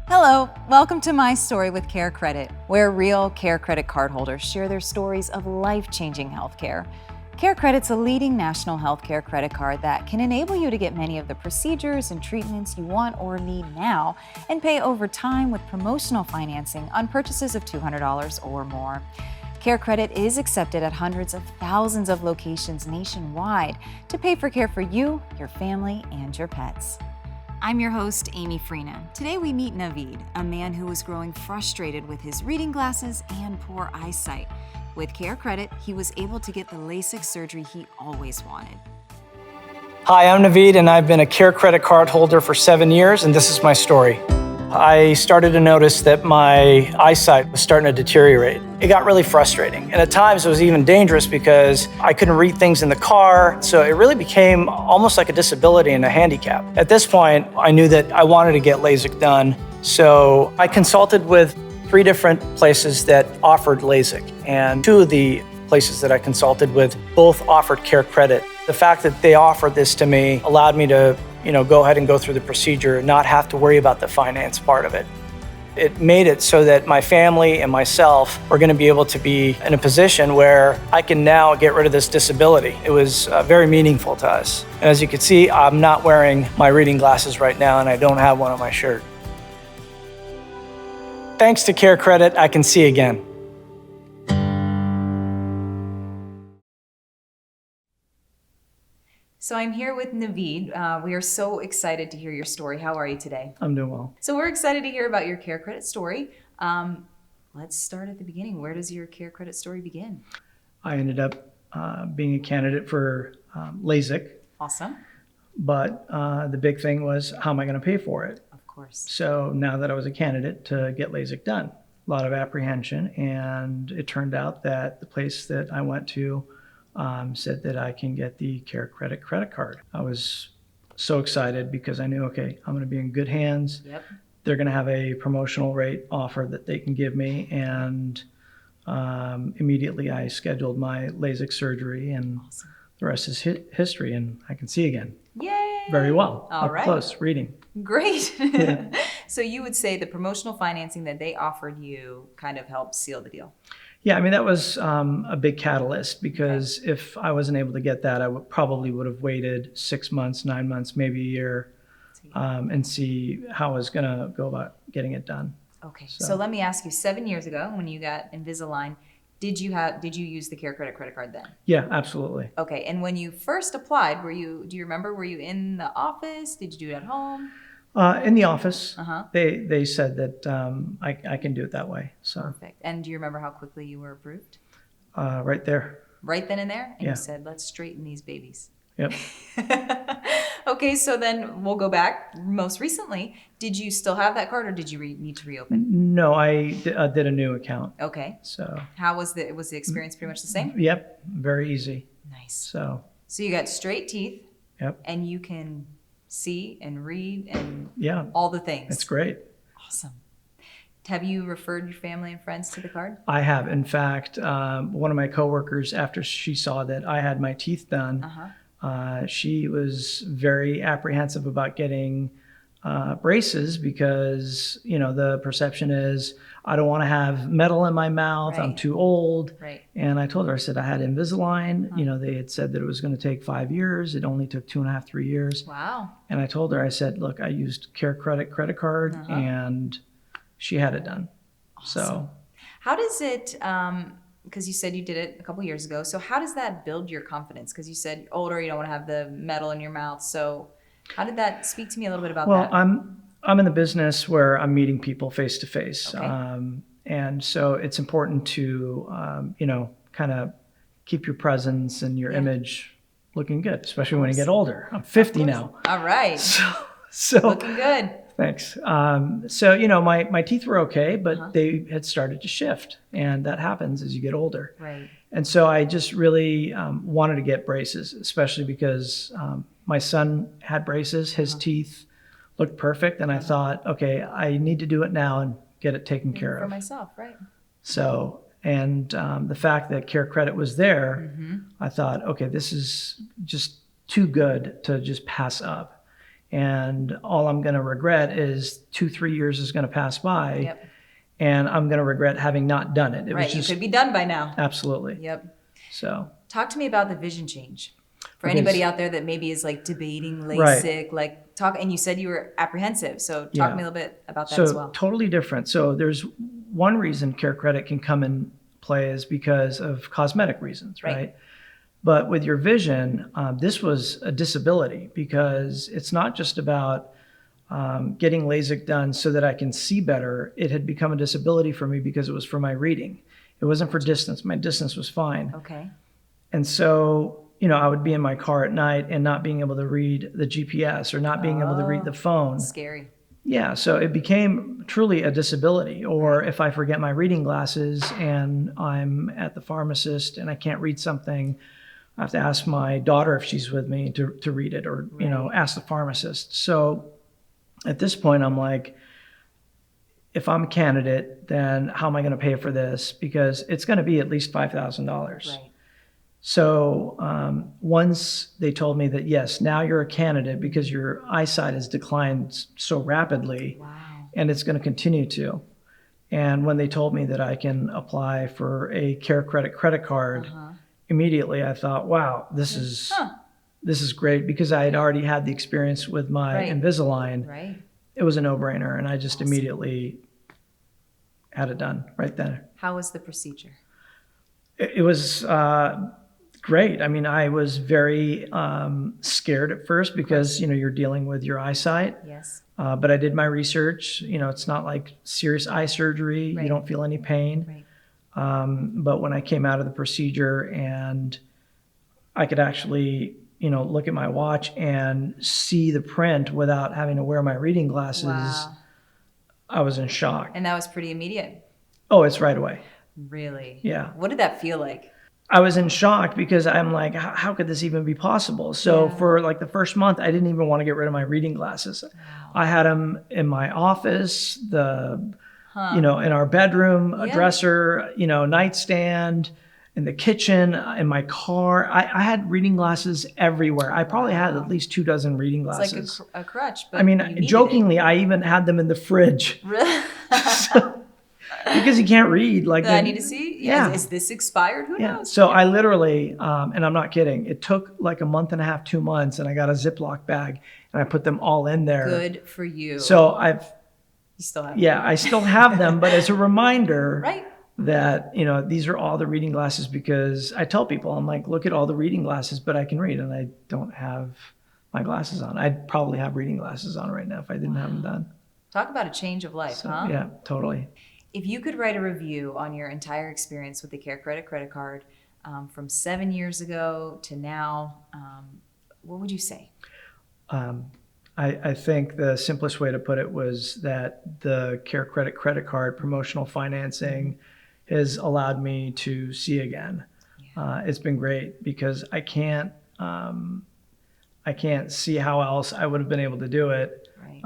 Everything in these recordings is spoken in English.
Hello, welcome to My Story with CareCredit, where real CareCredit cardholders share their stories of life-changing healthcare. CareCredit's a leading national healthcare credit card that can enable you to get many of the procedures and treatments you want or need now and pay over time with promotional financing on purchases of $200 or more. CareCredit is accepted at hundreds of thousands of locations nationwide to pay for care for you, your family, and your pets. I'm your host, Amy Freena. Today we meet Navid, a man who was growing frustrated with his reading glasses and poor eyesight. With CareCredit, he was able to get the LASIK surgery he always wanted. Hi, I'm Navid, and I've been a CareCredit card holder for 7 years, and this is my story. I started to notice that my eyesight was starting to deteriorate. It got really frustrating, and at times it was even dangerous because I couldn't read things in the car, so it really became almost like a disability and a handicap. At this point, I knew that I wanted to get LASIK done, so I consulted with 3 different places that offered LASIK, and 2 of the places that I consulted with both offered CareCredit. The fact that they offered this to me allowed me to go ahead and go through the procedure and not have to worry about the finance part of it. It made it so that my family and myself were going to be able to be in a position where I can now get rid of this disability. It was very meaningful to us. And as you can see, I'm not wearing my reading glasses right now, and I don't have one on my shirt. Thanks to CareCredit, I can see again. So I'm here with Navid. We are so excited to hear your story. How are you today? I'm doing well. So we're excited to hear about your CareCredit story. Let's start at the beginning. Where does your CareCredit story begin? I ended up being a candidate for LASIK. Awesome. But the big thing was, how am I going to pay for it? Of course. So now that I was a candidate to get LASIK done, a lot of apprehension. And it turned out that the place that I went to said that I can get the CareCredit credit card. I was so excited because I knew, okay, I'm going to be in good hands. Yep. They're going to have a promotional rate offer that they can give me. And immediately I scheduled my LASIK surgery, and awesome. The rest is history, and I can see again. Yay! Very well. All up right. close, reading. Great. Yeah. So you would say the promotional financing that they offered you kind of helped seal the deal? Yeah, I mean, that was a big catalyst because if I wasn't able to get that, I probably would have waited 6 months, 9 months, maybe a year, and see how I was going to go about getting it done. Okay, so let me ask you, 7 years ago when you got Invisalign, did you use the CareCredit credit card then? Yeah, absolutely. Okay, and when you first applied, do you remember, were you in the office? Did you do it at home? In the office, Uh-huh. they said that I can do it that way. So perfect. And do you remember how quickly you were approved? right there. Right then and there? And yeah. You said, let's straighten these babies. Yep. Okay, so then we'll go back. Most recently, did you still have that card, or did you need to reopen? No, I did a new account. Okay. So how was the experience pretty much the same? Yep, very easy. Nice. So you got straight teeth. Yep. And you can see and read and yeah, all the things. It's great. Awesome. Have you referred your family and friends to the card? I have. In fact, one of my coworkers, after she saw that I had my teeth done, she was very apprehensive about getting braces because, the perception is, I don't want to have metal in my mouth. Right. I'm too old. Right. And I told her, I said, I had Invisalign. They had said that it was going to take 5 years. It only took 2.5, 3 years. Wow. And I told her, I said, look, I used CareCredit credit card, and she had it done. Awesome. So how does it, because you said you did it a couple years ago, so how does that build your confidence? Because you said older, you don't want to have the metal in your mouth. So how did that speak to me a little bit about that? Well, I'm in the business where I'm meeting people face to face. Okay. And so it's important to, kind of keep your presence and your image looking good, especially when you get older. I'm 50 now. All right. So looking good. Thanks. My teeth were okay, but they had started to shift, and that happens as you get older. Right. And so I just really wanted to get braces, especially because my son had braces. His teeth looked perfect, and I thought, okay, I need to do it now and get it taken care of. For myself, right. So, and the fact that CareCredit was there, I thought, okay, this is just too good to just pass up. And all I'm going to regret is 2-3 years is going to pass by. Yep. And I'm going to regret having not done it. It Right, was just, you could be done by now. Absolutely. Yep. So talk to me about the vision change. For Okay, anybody so- out there that maybe is like debating Right. LASIK, like talk, and you said you were apprehensive. So talk Yeah. to me a little bit about that So as well. totally different. So there's one reason CareCredit can come in play is because of cosmetic reasons, Right. right? But with your vision, this was a disability because it's not just about getting LASIK done so that I can see better. It had become a disability for me because it was for my reading. It wasn't for distance. My distance was fine. Okay. And so, I would be in my car at night and not being able to read the GPS or not being able to read the phone. Scary. Yeah, so it became truly a disability. Or if I forget my reading glasses and I'm at the pharmacist and I can't read something, I have to ask my daughter if she's with me to read it, or, ask the pharmacist. So at this point, I'm like, if I'm a candidate, then how am I going to pay for this? Because it's going to be at least $5,000. Right. So once they told me that, yes, now you're a candidate because your eyesight has declined so rapidly, Wow. and it's going to continue to. And when they told me that I can apply for a CareCredit credit card, immediately I thought, wow, this is great, because I had already had the experience with my Right. Invisalign. Right. It was a no-brainer, and I just immediately had it done right then. How was the procedure? It was great. I mean, I was very scared at first because, you're dealing with your eyesight. Yes. But I did my research. It's not like serious eye surgery. Right. You don't feel any pain. Right. But when I came out of the procedure and I could actually, look at my watch and see the print without having to wear my reading glasses, Wow. I was in shock. And that was pretty immediate. Oh, it's right away. Really? Yeah. What did that feel like? I was in shock because I'm like, how could this even be possible? So for like the first month, I didn't even want to get rid of my reading glasses. Wow. I had them in my office, in our bedroom, a dresser, nightstand, in the kitchen, in my car. I had reading glasses everywhere. I probably had at least 24 reading glasses. It's like a crutch, but I mean, jokingly, I even had them in the fridge. Really? Because you can't read. I need to see? Yeah. Is this expired? Who knows? So I literally, and I'm not kidding, it took like a month and a half, 2 months, and I got a Ziploc bag and I put them all in there. Good for you. So You still have them. I still have them, but as a reminder Right. that, these are all the reading glasses, because I tell people, I'm like, look at all the reading glasses, but I can read, and I don't have my glasses on. I'd probably have reading glasses on right now if I didn't have them done. Talk about a change of life, So, huh? yeah, totally. If you could write a review on your entire experience with the CareCredit credit card from 7 years ago to now, what would you say? I think the simplest way to put it was that the CareCredit credit card promotional financing has allowed me to see again. It's been great because I can't see how else I would have been able to do it. Right.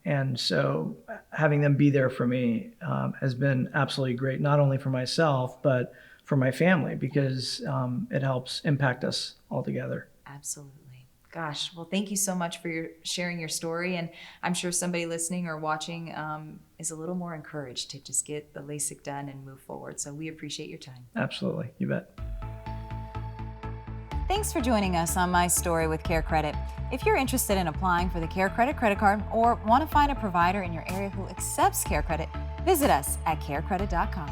And so having them be there for me has been absolutely great, not only for myself, but for my family, because it helps impact us all together. Absolutely. Gosh, well, thank you so much for sharing your story. And I'm sure somebody listening or watching is a little more encouraged to just get the LASIK done and move forward. So we appreciate your time. Absolutely. You bet. Thanks for joining us on My Story with CareCredit. If you're interested in applying for the CareCredit credit card or want to find a provider in your area who accepts CareCredit, visit us at carecredit.com.